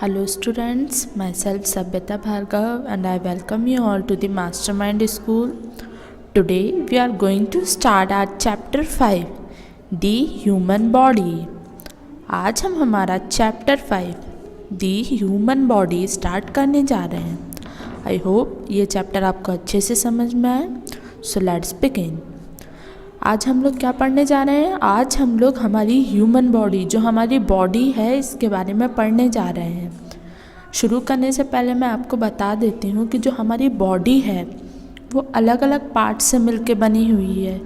Hello students, myself Sabhyata Bhargav and I welcome you all to the Mastermind School. Today we are going to start our chapter 5, The Human Body. आज हम हमारा chapter 5, The Human Body start करने जा रहे हैं। I hope ये chapter आपको अच्छे से समझ में आए। So let's begin. आज हम लोग क्या पढ़ने जा रहे हैं? आज हम लोग हमारी ह्यूमन बॉडी, जो हमारी बॉडी है, इसके बारे में पढ़ने जा रहे हैं। शुरू करने से पहले मैं आपको बता देती हूँ कि जो हमारी बॉडी है वो अलग अलग पार्ट से मिलके बनी हुई है,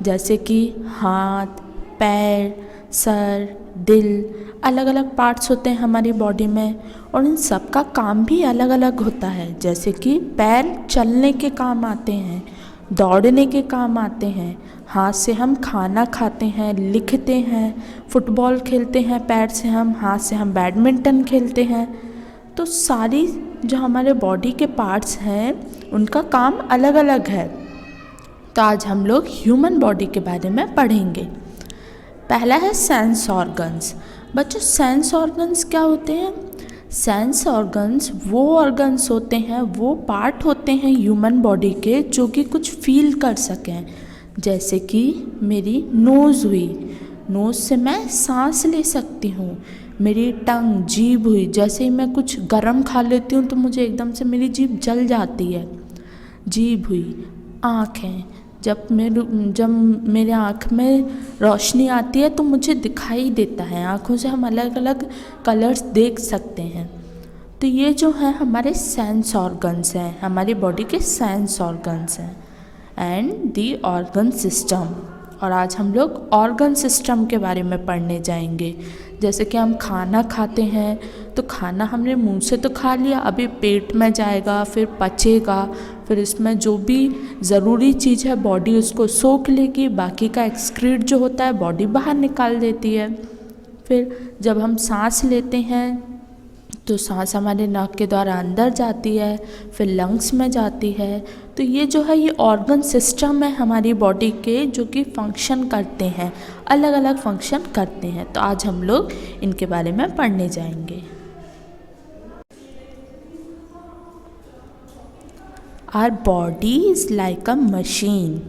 जैसे कि हाथ, पैर, सर, दिल, अलग अलग पार्ट्स होते हैं हमारी बॉडी में और इन सब का काम भी अलग अलग होता है। जैसे कि पैर चलने के काम आते हैं, दौड़ने के काम आते हैं, हाथ से हम खाना खाते हैं, लिखते हैं, फुटबॉल खेलते हैं, पैर से हम, हाथ से हम बैडमिंटन खेलते हैं। तो सारी जो हमारे बॉडी के पार्ट्स हैं उनका काम अलग अलग है। तो आज हम लोग ह्यूमन बॉडी के बारे में पढ़ेंगे। पहला है सेंस ऑर्गन्स। बच्चों, सेंस ऑर्गन्स क्या होते हैं? सेंस ऑर्गन्स वो ऑर्गन्स होते हैं, वो पार्ट होते हैं ह्यूमन बॉडी के जो कि कुछ फील कर सकें। जैसे कि मेरी नोज़ हुई, नोज़ से मैं सांस ले सकती हूँ। मेरी टंग, जीभ हुई, जैसे ही मैं कुछ गरम खा लेती हूँ तो मुझे एकदम से मेरी जीभ जल जाती है, जीभ हुई। आँखें, जब मेरे आँख में रोशनी आती है तो मुझे दिखाई देता है, आँखों से हम अलग अलग कलर्स देख सकते हैं। तो ये जो है हमारे सेंस ऑर्गन्स हैं, हमारी बॉडी के सेंस ऑर्गन्स हैं। And the organ system. और आज हम लोग ऑर्गन सिस्टम के बारे में पढ़ने जाएंगे। जैसे कि हम खाना खाते हैं तो खाना हमने मुंह से तो खा लिया, अभी पेट में जाएगा, फिर पचेगा, फिर इसमें जो भी ज़रूरी चीज़ है बॉडी उसको सोख लेगी, बाकी का एक्सक्रीट जो होता है बॉडी बाहर निकाल देती है। फिर जब हम सांस लेते हैं तो सांस हमारे नाक के द्वारा अंदर जाती है, फिर लंग्स में जाती है। तो ये जो है ये ऑर्गन सिस्टम है हमारी बॉडी के, जो कि फंक्शन करते हैं, अलग अलग फंक्शन करते हैं। तो आज हम लोग इनके बारे में पढ़ने जाएंगे। Our body is like a machine.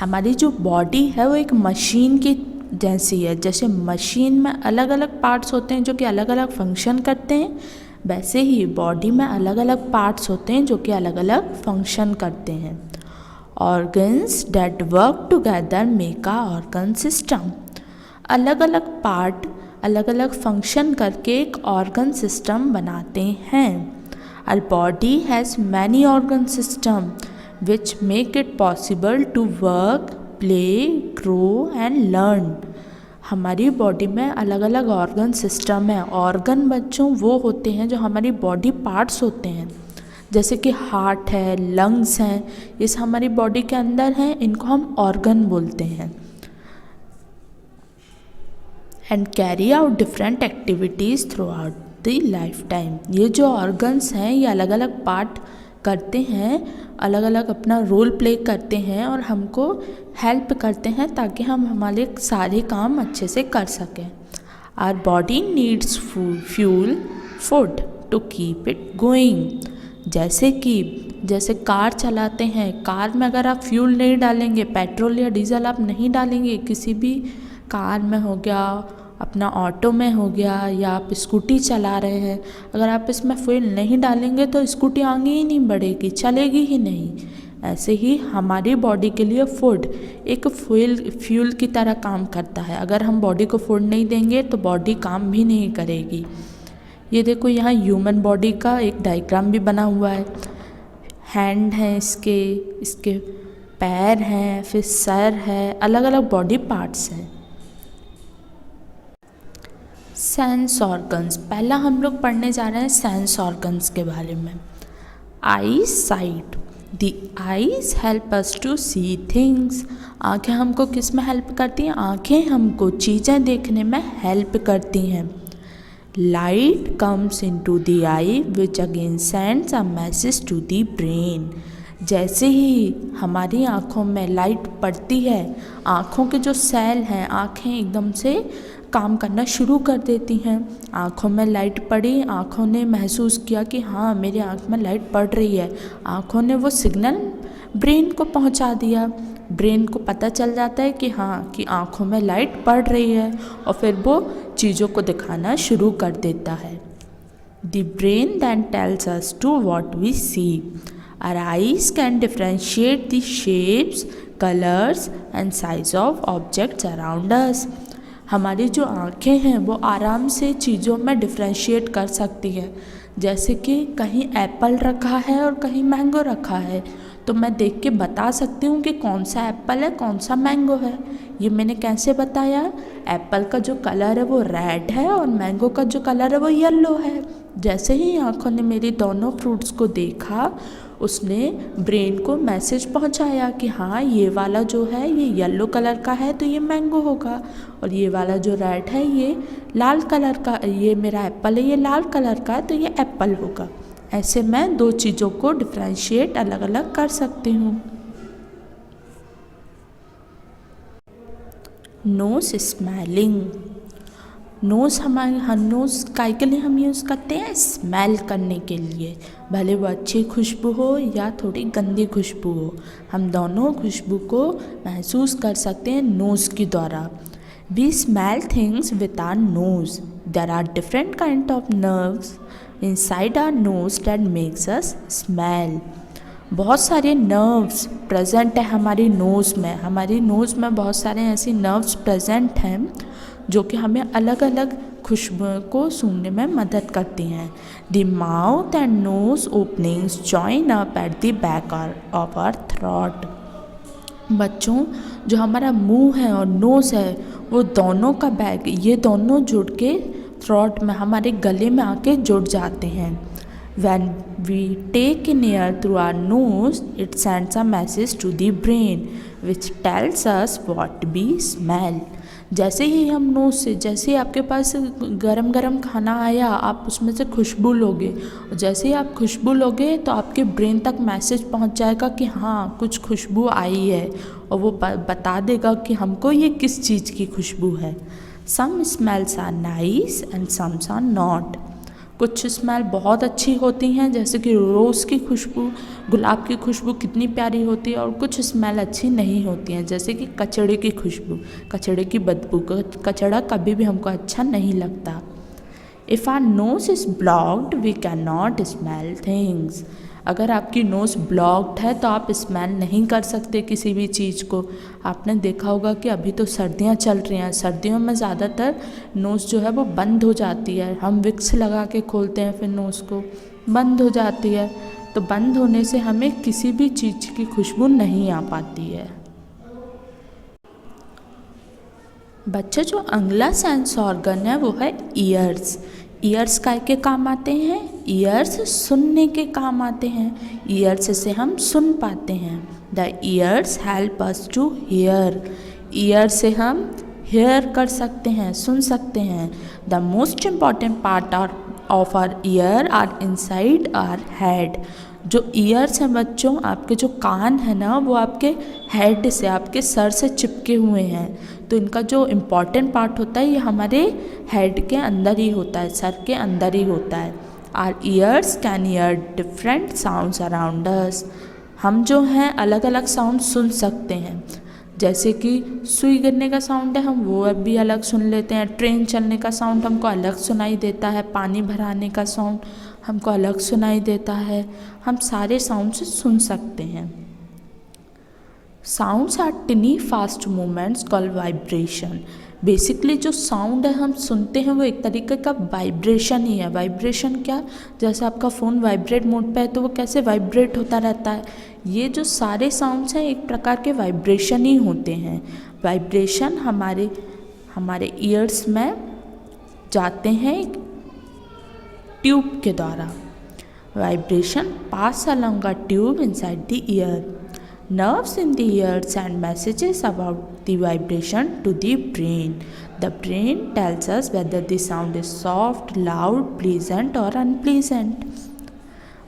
हमारी जो बॉडी है वो एक मशीन की जैसी है। जैसे मशीन में अलग अलग पार्ट्स होते हैं जो कि अलग अलग फंक्शन करते हैं, वैसे ही बॉडी में अलग अलग पार्ट्स होते हैं जो कि अलग अलग फंक्शन करते हैं। Organs that work together make a organ system. अलग अलग पार्ट अलग अलग फंक्शन करके एक ऑर्गन सिस्टम बनाते हैं। Our body has many organ system which make it possible to work, play, grow and learn। हमारी बॉडी में अलग अलग ऑर्गन सिस्टम है। ऑर्गन बच्चों वो होते हैं जो हमारी बॉडी पार्ट्स होते हैं, जैसे कि हार्ट है, लंग्स हैं, ये सब हमारी बॉडी के अंदर हैं, इनको हम ऑर्गन बोलते हैं। And carry out different activities through out the life time. ये जो ऑर्गन्स हैं ये अलग अलग पार्ट करते हैं, अलग अलग अपना रोल प्ले करते हैं और हमको हेल्प करते हैं ताकि हम हमारे सारे काम अच्छे से कर सकें। Our body needs fuel food to keep it going. जैसे कार चलाते हैं, कार में अगर आप फ्यूल नहीं डालेंगे, पेट्रोल या डीजल आप नहीं डालेंगे, किसी भी कार में हो गया, अपना ऑटो में हो गया, या आप स्कूटी चला रहे हैं, अगर आप इसमें फ्यूल नहीं डालेंगे तो स्कूटी आगे ही नहीं बढ़ेगी, चलेगी ही नहीं। ऐसे ही हमारी बॉडी के लिए फूड एक फ्यूल की तरह काम करता है। अगर हम बॉडी को फूड नहीं देंगे तो बॉडी काम भी नहीं करेगी। ये देखो, यहाँ ह्यूमन बॉडी का एक डायग्राम भी बना हुआ है। हैंड हैं इसके पैर हैं, फिर सर है, अलग अलग बॉडी पार्ट्स हैं। Sense organs. पहला हम लोग पढ़ने जा रहे हैं सेंस ऑर्गन्स के बारे में। Eye sight. The eyes help us to see things. आँखें हमको किस में हेल्प करती हैं? आँखें हमको चीज़ें देखने में हेल्प करती हैं। Light comes into the eye which again sends a message to the brain. जैसे ही हमारी आँखों में लाइट पड़ती है, आँखों के जो सेल हैं, आँखें एकदम से काम करना शुरू कर देती हैं। आँखों में लाइट पड़ी, आँखों ने महसूस किया कि हाँ मेरी आँख में लाइट पड़ रही है। आँखों ने वो सिग्नल ब्रेन को पहुंचा दिया। ब्रेन को पता चल जाता है कि हाँ कि आँखों में लाइट पड़ रही है और फिर वो चीज़ों को दिखाना शुरू कर देता है। The brain then tells us to what we see. Our eyes can differentiate the shapes, colors and size of objects around us. हमारी जो आँखें हैं वो आराम से चीज़ों में डिफ्रेंशिएट कर सकती है। जैसे कि कहीं एप्पल रखा है और कहीं मैंगो रखा है, तो मैं देख के बता सकती हूँ कि कौन सा एप्पल है कौन सा मैंगो है। ये मैंने कैसे बताया? एप्पल का जो कलर है वो रेड है और मैंगो का जो कलर है वो येलो है। जैसे ही आँखों ने मेरी दोनों फ्रूट्स को देखा, उसने ब्रेन को मैसेज पहुंचाया कि हाँ ये वाला जो है ये येलो कलर का है तो ये मैंगो होगा, और ये वाला जो रेड है ये लाल कलर का, ये मेरा एप्पल है ये लाल कलर का है तो ये एप्पल होगा। ऐसे मैं दो चीज़ों को डिफ्रेंशिएट अलग अलग कर सकती हूँ। Nose smelling. नोज़ हमारे नोज़ काय के लिए हम यूज़ करते हैं? स्मेल करने के लिए, भले वो अच्छी खुशबू हो या थोड़ी गंदी खुशबू हो, हम दोनों खुशबू को महसूस कर सकते हैं नोज़ के द्वारा। We smell things with our nose. There are different kind of nerves inside our nose that makes us smell. बहुत सारे नर्व्स प्रेजेंट है हमारी नोज़ में। हमारी नोज़ में बहुत सारे ऐसी नर्व्स प्रेजेंट हैं जो कि हमें अलग अलग खुशबू को सूंघने में मदद करती हैं। The mouth and nose openings join up at the back of our throat. बच्चों, जो हमारा मुंह है और नोज़ है वो दोनों का बैक, ये दोनों जुड़ के थ्रोट में हमारे गले में आके जुड़ जाते हैं। When we take in air through our nose, it sends a message to the brain which tells us what we smell. जैसे ही हम नोज़ से, जैसे ही आपके पास गरम गरम खाना आया, आप उसमें से खुशबू लोगे, और जैसे ही आप खुशबू लोगे तो आपके ब्रेन तक मैसेज पहुंच जाएगा कि हाँ कुछ खुशबू आई है, और वो बता देगा कि हमको ये किस चीज़ की खुशबू है। Some smells are nice and some are not. कुछ स्मेल बहुत अच्छी होती हैं, जैसे कि रोज़ की खुशबू, गुलाब की खुशबू कितनी प्यारी होती है, और कुछ स्मेल अच्छी नहीं होती हैं, जैसे कि कचड़े की खुशबू, कचड़े की बदबू। कचड़ा कभी भी हमको अच्छा नहीं लगता। If our nose is blocked we can not smell things. अगर आपकी नोज़ ब्लॉक्ड है तो आप स्मेल नहीं कर सकते किसी भी चीज़ को। आपने देखा होगा कि अभी तो सर्दियाँ चल रही हैं, सर्दियों में ज़्यादातर नोज़ जो है वो बंद हो जाती है। हम विक्स लगा के खोलते हैं, फिर नोज़ को बंद हो जाती है, तो बंद होने से हमें किसी भी चीज़ की खुशबू नहीं आ पाती है। बच्चे, जो अगला सेंस ऑर्गन है वो है ईयर्स। ईयर्स काय के काम आते हैं? ईयर्स सुनने के काम आते हैं। ईयर्स से हम सुन पाते हैं। The ears help us to hear. Ear से हम हियर कर सकते हैं, सुन सकते हैं। The most important part of our ear are inside our head. जो ईयर्स हैं बच्चों, आपके जो कान है ना वो आपके हेड से, आपके सर से चिपके हुए हैं, तो इनका जो इम्पॉर्टेंट पार्ट होता है ये हमारे हेड के अंदर ही होता है, सर के अंदर ही होता है। Our ears can hear different sounds around us. हम जो हैं अलग अलग साउंड सुन सकते हैं, जैसे कि सुई गिरने का साउंड है हम वो भी अलग सुन लेते हैं, ट्रेन चलने का साउंड हमको अलग सुनाई देता है, पानी भराने का साउंड हमको अलग सुनाई देता है। हम सारे साउंड से सुन सकते हैं। Sounds are tiny fast movements called vibration. Basically जो साउंड है हम सुनते हैं वो एक तरीके का वाइब्रेशन ही है। वाइब्रेशन क्या? जैसे आपका फ़ोन वाइब्रेट मोड पे है तो वो कैसे वाइब्रेट होता रहता है, ये जो सारे साउंड्स हैं एक प्रकार के वाइब्रेशन ही होते हैं। वाइब्रेशन हमारे ईयर्स में जाते हैं एक ट्यूब के द्वारा। Vibration pass along a tube inside the year. Nerves in the ear send messages about the vibration to the brain. The brain tells us whether the sound is soft, loud, pleasant or unpleasant.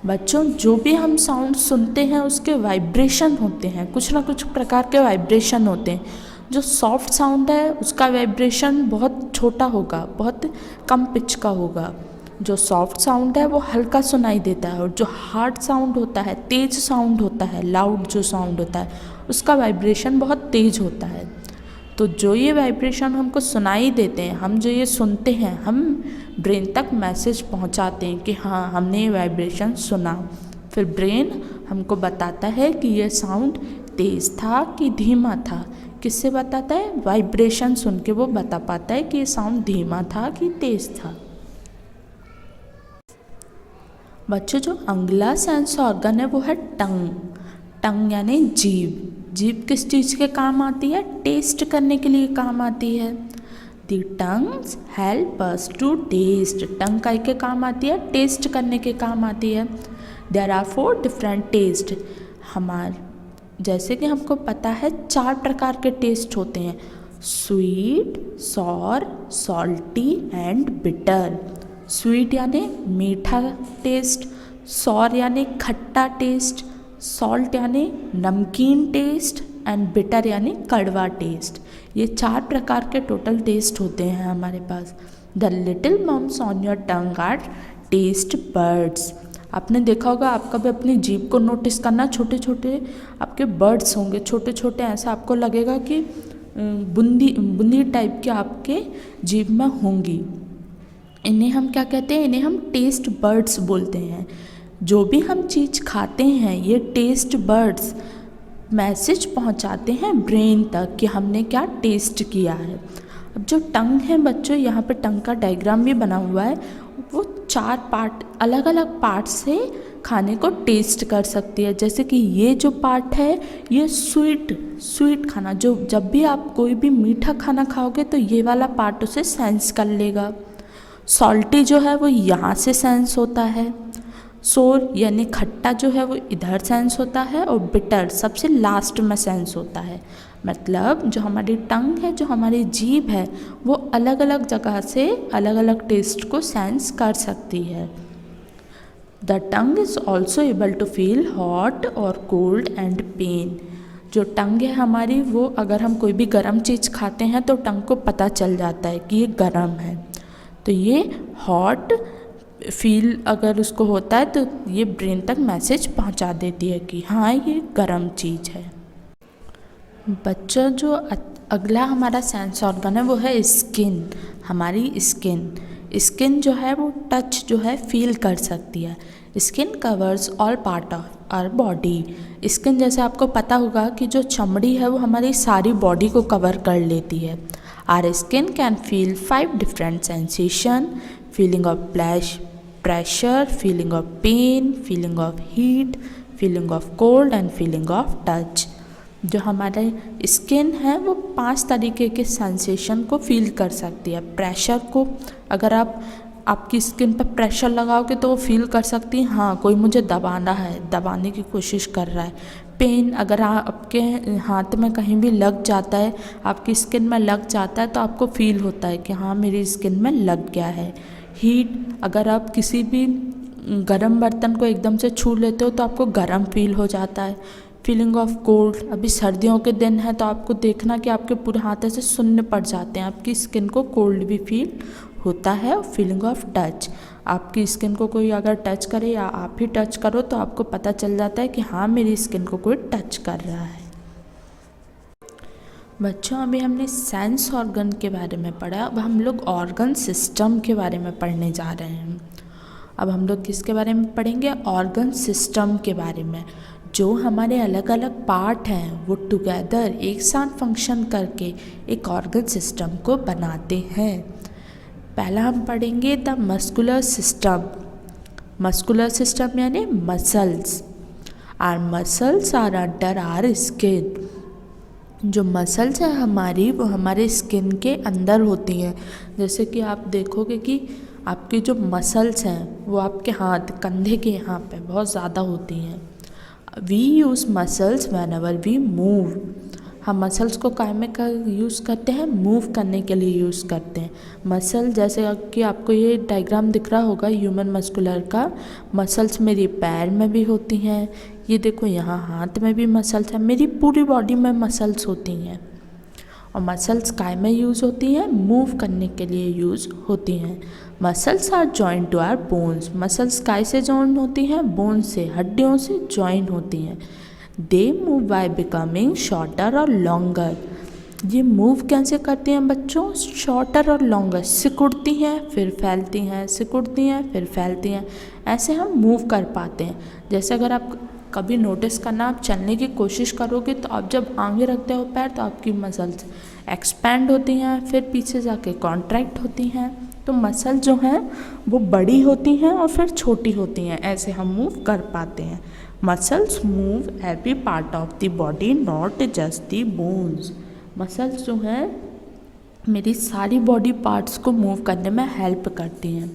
बच्चों, जो भी हम sound सुनते हैं उसके vibration होते हैं, कुछ ना कुछ प्रकार के वाइब्रेशन होते हैं। जो सॉफ्ट साउंड है उसका वाइब्रेशन बहुत छोटा होगा, बहुत कम पिच का होगा। जो सॉफ्ट साउंड है वो हल्का सुनाई देता है, और जो हार्ड साउंड होता है, तेज साउंड होता है, लाउड जो साउंड होता है, उसका वाइब्रेशन बहुत तेज होता है। तो जो ये वाइब्रेशन हमको सुनाई देते हैं, हम जो ये सुनते हैं, हम ब्रेन तक मैसेज पहुंचाते हैं कि हाँ हमने ये वाइब्रेशन सुना। फिर ब्रेन हमको बताता है कि ये साउंड तेज़ था कि धीमा था। किससे बताता है? वाइब्रेशन सुन के वो बता पाता है कि ये साउंड धीमा था कि तेज़ था। बच्चों, जो अगला सेंस ऑर्गन है वो है टंग। टंग यानी जीभ। जीभ किस चीज़ के काम आती है? टेस्ट करने के लिए काम आती है। The tongues help us to taste. Tongue का के काम आती है? टेस्ट करने के काम आती है। There are 4 different taste. जैसे कि हमको पता है 4 प्रकार के टेस्ट होते हैं, sweet, sour, salty and bitter. Sweet यानी मीठा टेस्ट, सॉर यानी खट्टा टेस्ट, सॉल्ट यानी नमकीन टेस्ट एंड बिटर यानी कड़वा टेस्ट। ये 4 प्रकार के टोटल टेस्ट होते हैं हमारे पास। The little bumps on your tongue are taste buds. आपने देखा होगा, आप कभी अपनी जीभ को नोटिस करना, छोटे छोटे आपके बर्ड्स होंगे, छोटे छोटे, ऐसा आपको लगेगा कि बूंदी टाइप के आपके जीभ में होंगी। इन्हें हम क्या कहते हैं? इन्हें हम टेस्ट बर्ड्स बोलते हैं। जो भी हम चीज़ खाते हैं, ये टेस्ट बर्ड्स मैसेज पहुंचाते हैं ब्रेन तक कि हमने क्या टेस्ट किया है। अब जो टंग है बच्चों, यहाँ पे टंग का डायग्राम भी बना हुआ है, वो 4 पार्ट, अलग अलग पार्ट से खाने को टेस्ट कर सकती है। जैसे कि ये जो पार्ट है, ये स्वीट खाना, जो जब भी आप कोई भी मीठा खाना खाओगे तो ये वाला पार्ट उसे सेंस कर लेगा। सॉल्टी जो है वो यहाँ से सेंस होता है। सोर यानी खट्टा जो है वो इधर सेंस होता है, और बिटर सबसे लास्ट में सेंस होता है। मतलब जो हमारी टंग है, जो हमारी जीभ है, वो अलग अलग जगह से अलग अलग टेस्ट को सेंस कर सकती है। The tongue is also able to feel hot और कोल्ड एंड पेन। जो टंग है हमारी, वो अगर हम कोई भी गर्म चीज़ खाते हैं तो टंग को पता चल जाता है कि ये गर्म है। तो ये हॉट फील अगर उसको होता है तो ये ब्रेन तक मैसेज पहुंचा देती है कि हाँ ये गर्म चीज़ है। बच्चों, जो अगला हमारा सेंस ऑर्गन है वो है स्किन। हमारी स्किन जो है वो टच जो है फील कर सकती है। Skin covers all part of our body. Skin जैसे आपको पता होगा कि जो चमड़ी है वो हमारी सारी बॉडी को कवर कर लेती है। Our skin can feel 5 different sensation: feeling of pressure, feeling of pain, feeling of heat, feeling of cold and feeling of touch। जो हमारे स्किन है वो 5 तरीके के सेंसेशन को फील कर सकती है। प्रेशर को अगर आपकी स्किन पर प्रेशर लगाओगे तो वो फील कर सकती है, हाँ कोई मुझे दबाना है, दबाने की कोशिश कर रहा है। पेन अगर आपके हाथ में कहीं भी लग जाता है, आपकी स्किन में लग जाता है, तो आपको फील होता है कि हाँ मेरी स्किन में लग गया है। हीट अगर आप किसी भी गर्म बर्तन को एकदम से छू लेते हो तो आपको गर्म फील हो जाता है। फीलिंग ऑफ कोल्ड, अभी सर्दियों के दिन है तो आपको देखना कि आपके पूरे हाथ ऐसे सुन्न पड़ जाते हैं, आपकी स्किन को कोल्ड भी फील होता है। फीलिंग ऑफ टच, आपकी स्किन को कोई अगर टच करे या आप ही टच करो तो आपको पता चल जाता है कि हाँ मेरी स्किन को कोई टच कर रहा है। बच्चों, अभी हमने सेंस ऑर्गन के बारे में पढ़ा, अब हम लोग ऑर्गन सिस्टम के बारे में पढ़ने जा रहे हैं। अब हम लोग किसके बारे में पढ़ेंगे? ऑर्गन सिस्टम के बारे में। जो हमारे अलग अलग पार्ट हैं वो टुगेदर एक साथ फंक्शन करके एक ऑर्गन सिस्टम को बनाते हैं। पहला हम पढ़ेंगे the muscular system. Muscular system यानी muscles. Our muscles are under our skin. जो मसल्स हैं हमारी, वो हमारे स्किन के अंदर होती हैं। जैसे कि आप देखोगे कि आपकी जो मसल्स हैं वो आपके हाथ, कंधे के यहाँ पे बहुत ज़्यादा होती हैं। We use muscles whenever we move. हम मसल्स को काय में यूज़ करते हैं? मूव करने के लिए यूज़ करते हैं। मसल जैसे कि आपको ये डायग्राम दिख रहा होगा ह्यूमन मस्कुलर का, मसल्स मेरी पैर में भी होती हैं। ये देखो यहाँ हाथ में भी मसल्स हैं, मेरी पूरी बॉडी में मसल्स होती हैं। और मसल्स काय में यूज़ होती हैं, मूव करने के लिए यूज़ होती हैं। Muscles are joint to our bones, muscles काय से जॉइंट होती हैं, बोन से, हड्डियों से जॉइंट होती हैं। They move by becoming shorter और लॉन्गर, ये मूव कैसे करती हैं बच्चों, शॉर्टर और लॉन्गर, सिकुड़ती हैं फिर फैलती हैं, सिकुड़ती हैं फिर फैलती हैं, ऐसे हम मूव कर पाते हैं। जैसे अगर आप कभी नोटिस करना, आप चलने की कोशिश करोगे तो आप जब आगे रखते हो पैर तो आपकी मसल्स एक्सपैंड होती हैं, फिर पीछे जाके कॉन्ट्रैक्ट होती हैं। तो मसल जो हैं वो बड़ी होती हैं और फिर छोटी होती हैं, ऐसे हम मूव कर पाते हैं। Muscles move every part of the body, not just the bones, muscles जो हैं मेरी सारी बॉडी पार्ट्स को मूव करने में हेल्प करती हैं।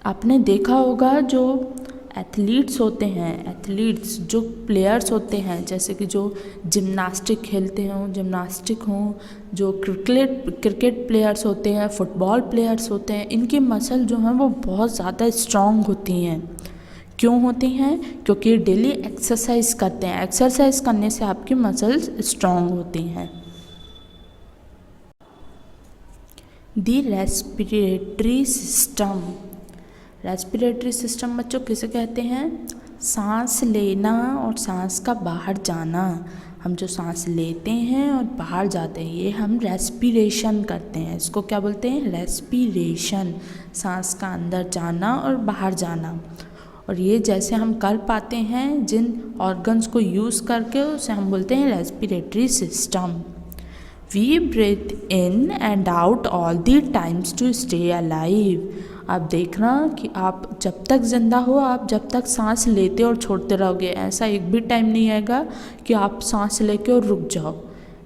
आपने देखा होगा जो एथलीट्स होते हैं, एथलीट्स जो प्लेयर्स होते हैं, जैसे कि जो जिम्नास्टिक खेलते हों, जिम्नास्टिक हों, जो क्रिकेट प्लेयर्स होते हैं, फुटबॉल प्लेयर्स होते हैं, इनकी मसल जो हैं वो बहुत ज़्यादा स्ट्रॉन्ग होती हैं। क्यों होती हैं, क्योंकि डेली एक्सरसाइज करते हैं, एक्सरसाइज करने से आपकी मसल्स स्ट्रॉन्ग होती हैं। दी रेस्पिरेटरी सिस्टम, रेस्पिरेटरी सिस्टम बच्चों किसे कहते हैं, सांस लेना और सांस का बाहर जाना, हम जो सांस लेते हैं और बाहर जाते हैं ये हम रेस्पिरेशन करते हैं, इसको क्या बोलते हैं, रेस्पिरेशन, सांस का अंदर जाना और बाहर जाना। और ये जैसे हम कर पाते हैं जिन ऑर्गन्स को यूज़ करके, उसे हम बोलते हैं respiratory system. We breathe in and out all the times to stay alive, आप देखना कि आप जब तक ज़िंदा हो, आप जब तक सांस लेते और छोड़ते रहोगे, ऐसा एक भी टाइम नहीं आएगा कि आप सांस लेके और रुक जाओ,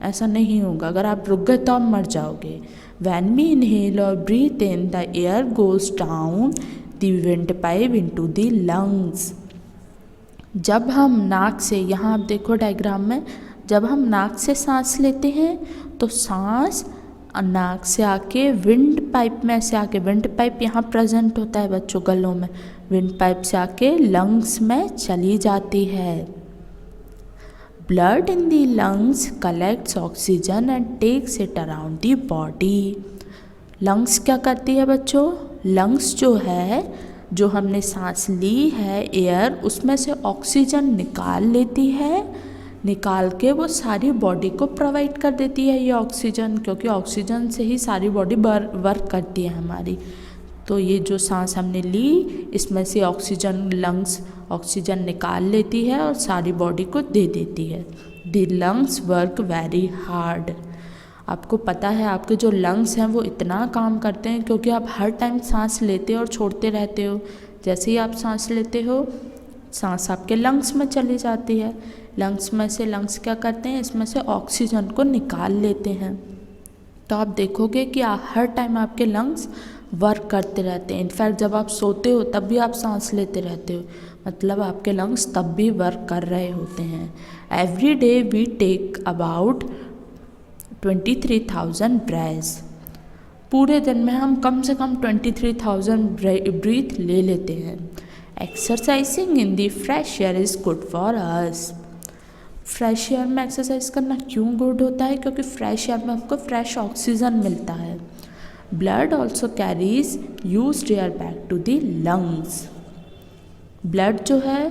ऐसा नहीं होगा। अगर आप रुक गए तो आप मर जाओगे। When we inhale or breathe in, the air goes down the windpipe into the lungs, जब हम नाक से, यहाँ आप देखो डायग्राम में, जब हम नाक से सांस लेते हैं तो सांस नाक से आके विंड पाइप में से आके, विंड पाइप यहाँ प्रेजेंट होता है बच्चों गलों में, विंड पाइप से आके लंग्स में चली जाती है। Blood in the lungs collects oxygen and takes it around the body, lungs क्या करती है बच्चों, लंग्स जो है, जो हमने सांस ली है एयर, उसमें से ऑक्सीजन निकाल लेती है, निकाल के वो सारी बॉडी को प्रोवाइड कर देती है ये ऑक्सीजन, क्योंकि ऑक्सीजन से ही सारी बॉडी वर्क करती है हमारी। तो ये जो सांस हमने ली इसमें से ऑक्सीजन, लंग्स ऑक्सीजन निकाल लेती है और सारी बॉडी को दे देती है। The lungs work very hard, आपको पता है आपके जो लंग्स हैं वो इतना काम करते हैं क्योंकि आप हर टाइम सांस लेते और छोड़ते रहते हो। जैसे ही आप सांस लेते हो सांस आपके लंग्स में चली जाती है, लंग्स में से लंग्स क्या करते हैं, इसमें से ऑक्सीजन को निकाल लेते हैं। तो आप देखोगे कि हर टाइम आपके लंग्स वर्क करते रहते हैं। इनफैक्ट जब आप सोते हो तब भी आप सांस लेते रहते हो, मतलब आपके लंग्स तब भी वर्क कर रहे होते हैं। Every day we take about 23,000 breaths, पूरे दिन में हम कम से कम 23,000 ब्रीथ ले लेते हैं। Exercising in the fresh air is good for us, fresh air में एक्सरसाइज करना क्यों गुड होता है, क्योंकि फ्रेश एयर में आपको फ्रेश ऑक्सीजन मिलता है। Blood also carries used air back to the lungs, blood जो है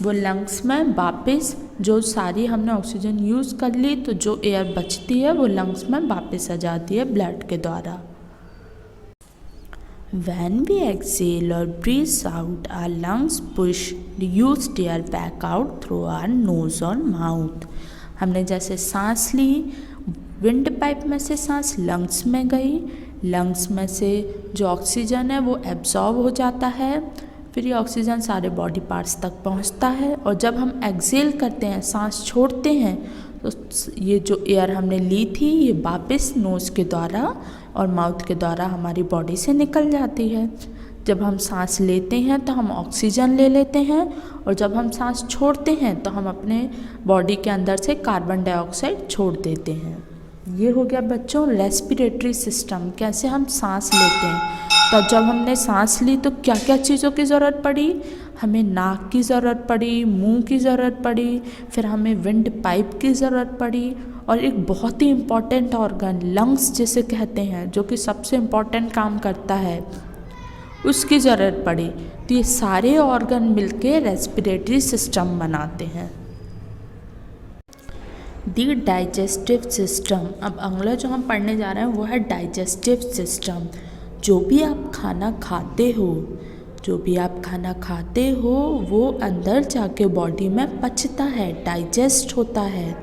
वो लंग्स में वापस, जो सारी हमने ऑक्सीजन यूज़ कर ली तो जो एयर बचती है वो लंग्स में वापस आ जाती है ब्लड के द्वारा। When we exhale or breathe out, our lungs push the used air back out through our nose or mouth. हमने जैसे सांस ली, विंड पाइप में से सांस लंग्स में गई, लंग्स में से जो ऑक्सीजन है वो एब्जॉर्ब हो जाता है, फिर ये ऑक्सीजन सारे बॉडी पार्ट्स तक पहुंचता है, और जब हम एक्सेल करते हैं, सांस छोड़ते हैं, तो ये जो एयर हमने ली थी ये वापस नोज़ के द्वारा और माउथ के द्वारा हमारी बॉडी से निकल जाती है। जब हम सांस लेते हैं तो हम ऑक्सीजन ले लेते हैं, और जब हम सांस छोड़ते हैं तो हम अपने बॉडी के अंदर से कार्बन डाइऑक्साइड छोड़ देते हैं। ये हो गया बच्चों रेस्पिरेटरी सिस्टम, कैसे हम सांस लेते हैं। तो जब हमने सांस ली तो क्या क्या चीज़ों की ज़रूरत पड़ी, हमें नाक की ज़रूरत पड़ी, मुंह की ज़रूरत पड़ी, फिर हमें विंड पाइप की ज़रूरत पड़ी, और एक बहुत ही इम्पॉर्टेंट ऑर्गन लंग्स जिसे कहते हैं, जो कि सबसे इम्पॉर्टेंट काम करता है, उसकी ज़रूरत पड़ी। तो ये सारे ऑर्गन मिलके रेस्पिरेटरी सिस्टम बनाते हैं। दी डाइजेस्टिव सिस्टम, अब अगला जो हम पढ़ने जा रहे हैं वो है डाइजेस्टिव सिस्टम। जो भी आप खाना खाते हो, जो भी आप खाना खाते हो वो अंदर जाके बॉडी में पचता है, डाइजेस्ट होता है।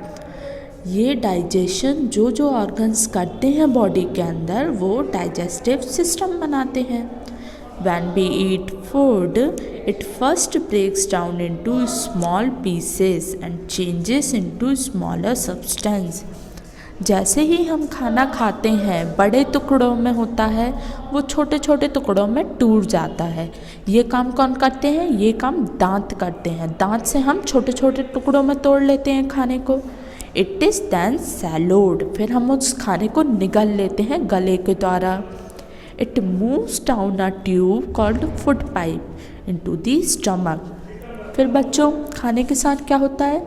ये डाइजेशन जो जो ऑर्गन्स करते हैं बॉडी के अंदर वो डाइजेस्टिव सिस्टम बनाते हैं। When we eat food, it first breaks down into small pieces and changes into smaller substance. जैसे ही हम खाना खाते हैं बड़े टुकड़ों में होता है, वो छोटे छोटे टुकड़ों में टूट जाता है। ये काम कौन करते हैं, ये काम दांत करते हैं। दांत से हम छोटे छोटे टुकड़ों में तोड़ लेते हैं खाने को। इट इज़ देन सैलोड, फिर हम उस खाने को निगल लेते हैं गले के द्वारा। It moves down a tube called food pipe into the stomach. फिर बच्चों खाने के साथ क्या होता है,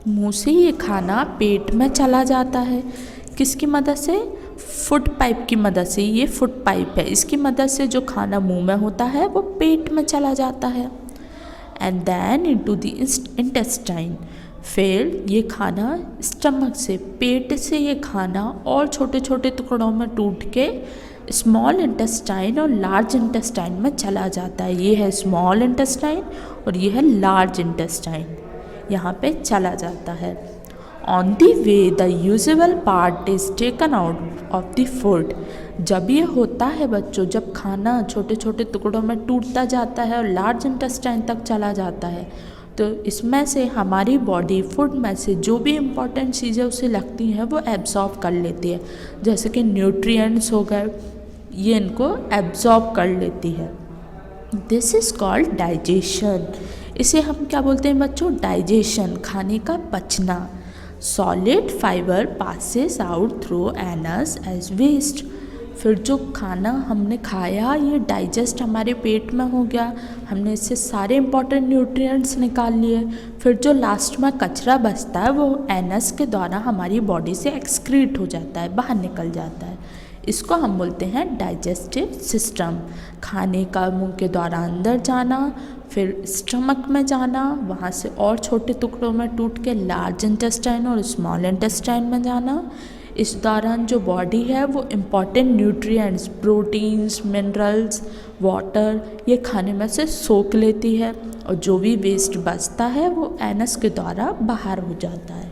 मुंह से ये खाना पेट में चला जाता है। किसकी मदद से, फूड पाइप की मदद से। ये फूड पाइप है, इसकी मदद से जो खाना मुंह में होता है वो पेट में चला जाता है। And then into the intestine, फिर ये खाना स्टमक से, पेट से ये खाना और छोटे छोटे टुकड़ों में टूट के स्मॉल इंटेस्टाइन और लार्ज इंटेस्टाइन में चला जाता है। ये है स्मॉल इंटेस्टाइन और ये है लार्ज इंटेस्टाइन, यहाँ पे चला जाता है। On the way the usual part is taken out of the food. जब ये होता है बच्चों, जब खाना छोटे छोटे टुकड़ों में टूटता जाता है और लार्ज इंटेस्टाइन तक चला जाता है, तो इसमें से हमारी बॉडी फूड में से जो भी इम्पॉर्टेंट चीज़ें उसे लगती हैं वो एब्जॉर्ब कर लेती है। जैसे कि न्यूट्रिएंट्स हो गए, ये इनको एब्जॉर्ब कर लेती है। This is called digestion. इसे हम क्या बोलते हैं बच्चों, डाइजेशन, खाने का पचना। Solid fibre passes out through anus as waste. फिर जो खाना हमने खाया ये डाइजेस्ट हमारे पेट में हो गया, हमने इससे सारे इंपॉर्टेंट न्यूट्रिएंट्स निकाल लिए। फिर जो लास्ट में कचरा बचता है वो एनस के द्वारा हमारी बॉडी से एक्सक्रीट हो जाता है, बाहर निकल जाता है। इसको हम बोलते हैं डाइजेस्टिव सिस्टम। खाने का मुंह के द्वारा अंदर जाना, फिर स्टमक में जाना, वहाँ से और छोटे टुकड़ों में टूट के लार्ज इंटेस्टाइन और स्मॉल इंटेस्टाइन में जाना। इस दौरान जो बॉडी है वो important nutrients, proteins, minerals, water, ये खाने में से सोख लेती है और जो भी वेस्ट बचता है वो एनस के द्वारा बाहर हो जाता है।